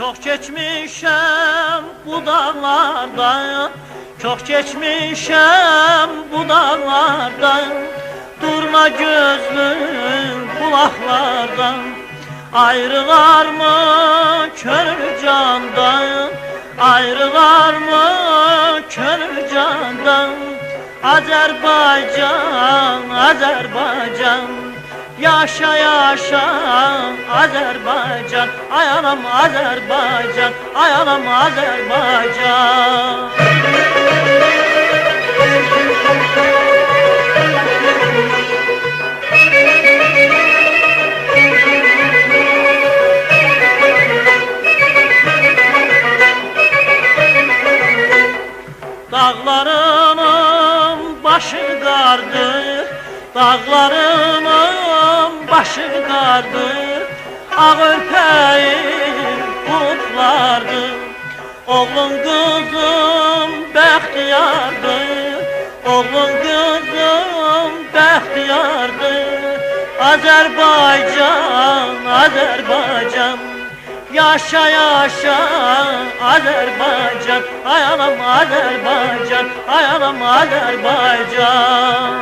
Çok geçmişim bu dağlardan, çok geçmişim bu dağlardan. Durma gözlüm kulaklardan, ayrılar mı könül candan, ayrılar mı könül candan. Azerbaycan, Azerbaycan, yaşa yaşa Azerbaycan, ay anam Azerbaycan, ay anam Azerbaycan. Dağlarımın başı qardır, dağlarımın başı qardır, ağ ürpəyim bulutlardır. Oğlun kızım bəxtiyardır, oğlun kızım bəxtiyardır. Azerbaycan, Azerbaycan, yaşa yaşa Azerbaycan, ay anam Azerbaycan, ay anam Azerbaycan.